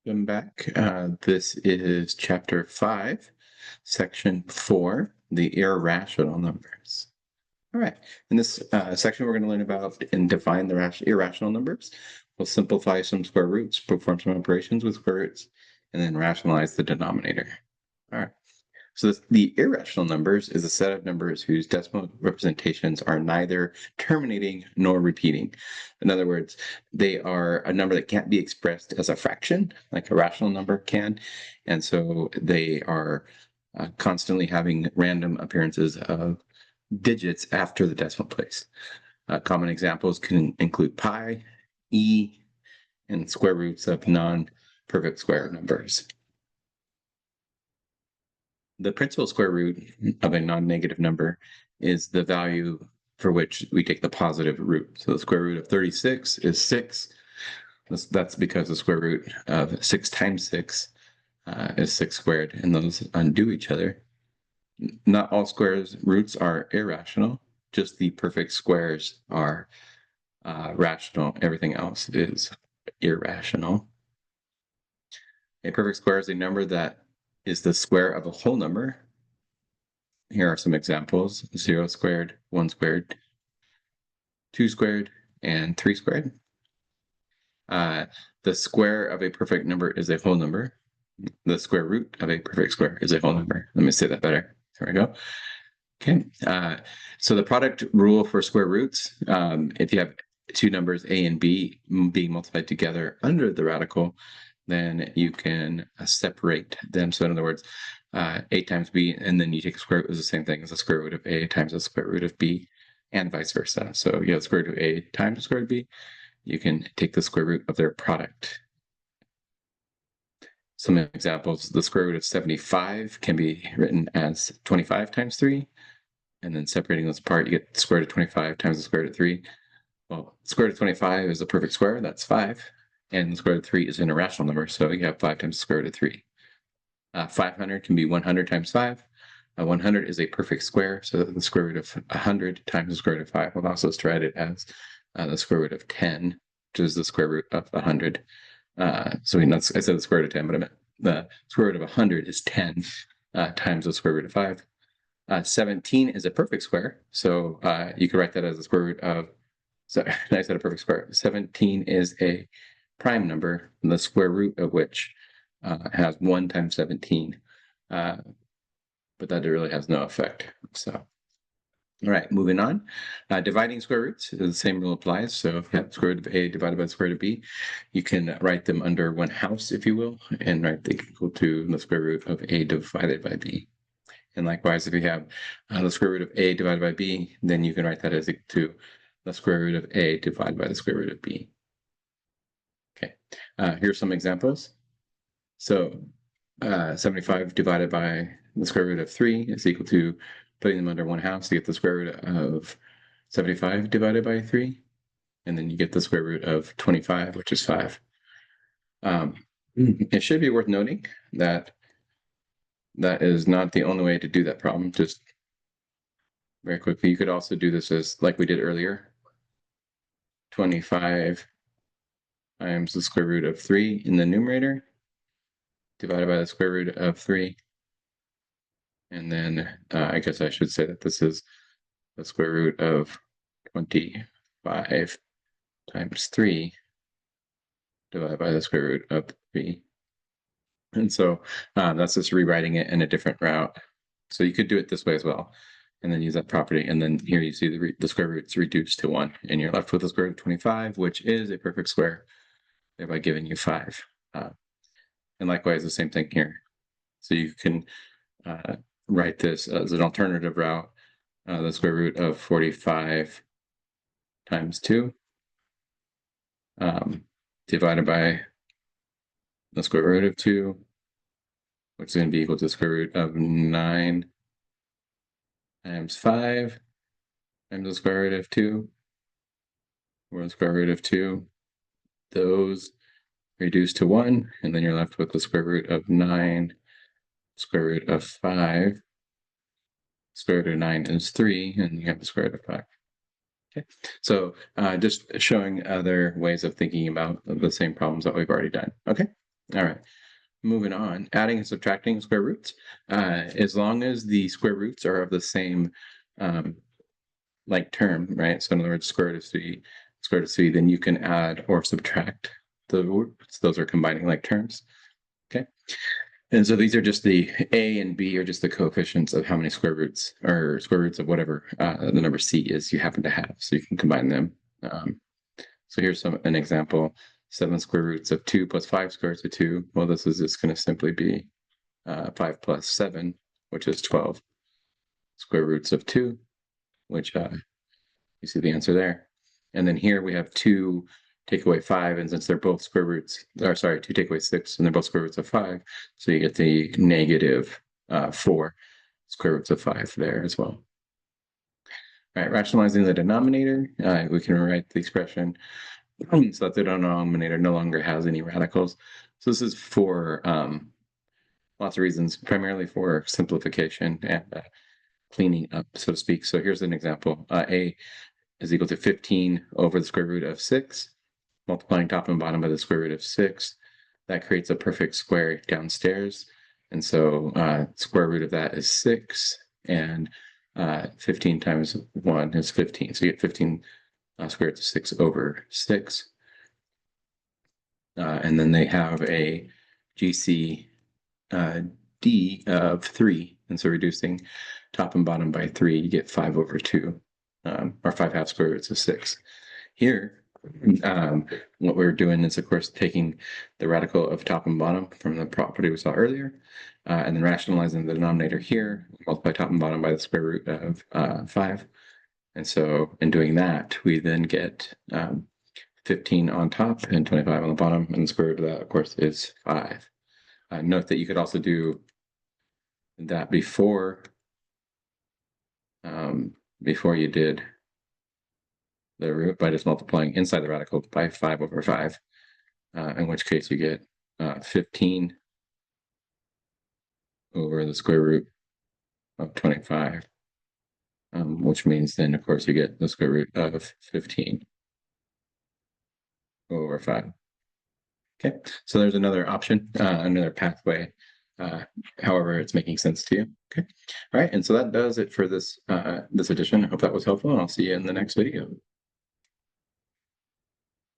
Welcome back. This is chapter 5, section 4, the irrational numbers. All right. In this section, we're going to learn about and define the irrational numbers. We'll simplify some square roots, perform some operations with square roots, and then rationalize the denominator. All right. So the irrational numbers is a set of numbers whose decimal representations are neither terminating nor repeating. In other words, they are a number that can't be expressed as a fraction, like a rational number can. And so they are constantly having random appearances of digits after the decimal place. Common examples can include pi, e, and square roots of non-perfect square numbers. The principal square root of a non-negative number is the value for which we take the positive root. So the square root of 36 is 6. That's because the square root of 6 times 6 is 6 squared, and those undo each other. Not all squares roots are irrational. Just the perfect squares are rational. Everything else is irrational. A perfect square is a number that is the square of a whole number. Here are some examples: 0 squared, 1 squared, 2 squared, and 3 squared. The square of a perfect number is a whole number. The square root of a perfect square is a whole number. Let me say that better. There we go. Okay. So the product rule for square roots, if you have two numbers a and b being multiplied together under the radical, then you can separate them. So in other words, a times b, and then you take the square root is the same thing as the square root of a times the square root of b, and vice versa. So you have the square root of a times the square root of b. You can take the square root of their product. Some examples: the square root of 75 can be written as 25 times 3. And then separating those apart, you get the square root of 25 times the square root of 3. Well, the square root of 25 is a perfect square, that's 5. And the square root of 3 is an irrational number, so you have 5 times the square root of 3. 500 can be 100 times 5. 100 is a perfect square, so the square root of 100 times the square root of 5. We'll also write it as the square root of 10, which is the square root of 100. I said the square root of 10, but I meant the square root of 100 is 10 times the square root of 5. 17 is a perfect square, so you could write that as the square root of, sorry, I said a perfect square. 17 is a prime number, the square root of which has 1 times 17, but that really has no effect. So, all right, moving on. Dividing square roots, the same rule applies. So if you have the square root of a divided by the square root of b, you can write them under one house, if you will, and write the equal to the square root of a divided by b. And likewise, if you have the square root of a divided by b, then you can write that as equal to the square root of a divided by the square root of b. Okay, here's some examples. So 75 divided by the square root of 3 is equal to putting them under one house to get the square root of 75 divided by 3. And then you get the square root of 25, which is 5. It should be worth noting that that is not the only way to do that problem. Just very quickly, you could also do this as like we did earlier. 25 times the square root of 3 in the numerator divided by the square root of 3. And then I guess I should say that this is the square root of 25 times 3 divided by the square root of 3. And so that's just rewriting it in a different route. So you could do it this way as well, and then use that property. And then here you see the square root's reduced to 1, and you're left with the square root of 25, which is a perfect square, thereby giving you 5. And likewise, the same thing here. So you can write this as an alternative route, the square root of 45 times 2 divided by the square root of 2, which is going to be equal to the square root of 9 times 5 times the square root of 2, or the square root of 2. Those reduce to 1, and then you're left with the square root of 9, square root of 5. Square root of 9 is 3, and you have the square root of 5. Okay, so just showing other ways of thinking about the same problems that we've already done. Okay, All right. Moving on, adding and subtracting square roots. As long as the square roots are of the same um, like term, right? So in other words, square root of 3, then you can add or subtract the roots. Those are combining like terms. Okay. And so these are just the a and b are just the coefficients of how many square roots or square roots of whatever the number c is you happen to have. So you can combine them. So here's an example: 7 square roots of 2 plus 5 square roots of 2. Well, this is just going to simply be 5 plus 7, which is 12 square roots of 2, which you see the answer there. And then here we have 2 take away 5, and since they're both square roots, or sorry, 2 take away 6, and they're both square roots of 5, so you get the negative 4 square roots of 5 there as well. All right, rationalizing the denominator, we can rewrite the expression so that the denominator no longer has any radicals. So this is for lots of reasons, primarily for simplification and cleaning up, so to speak. So here's an example. A is equal to 15 over the square root of 6, multiplying top and bottom by the square root of 6. That creates a perfect square downstairs. And so square root of that is 6, and 15 times 1 is 15. So you get 15 square root of 6 over 6. And then they have a GC D of 3. And so reducing top and bottom by 3, you get 5 over 2, or 5 half square roots of 6. Here, what we're doing is, of course, taking the radical of top and bottom from the property we saw earlier, and then rationalizing the denominator here, multiply top and bottom by the square root of 5. And so in doing that, we then get 15 on top and 25 on the bottom, and the square root of that, of course, is 5. Note that you could also do that before you did the root by just multiplying inside the radical by 5 over 5, in which case you get 15 over the square root of 25, which means then, of course, you get the square root of 15 over 5. Okay, so there's another option, another pathway, however it's making sense to you. Okay, all right, and so that does it for this this edition. I hope that was helpful, and I'll see you in the next video.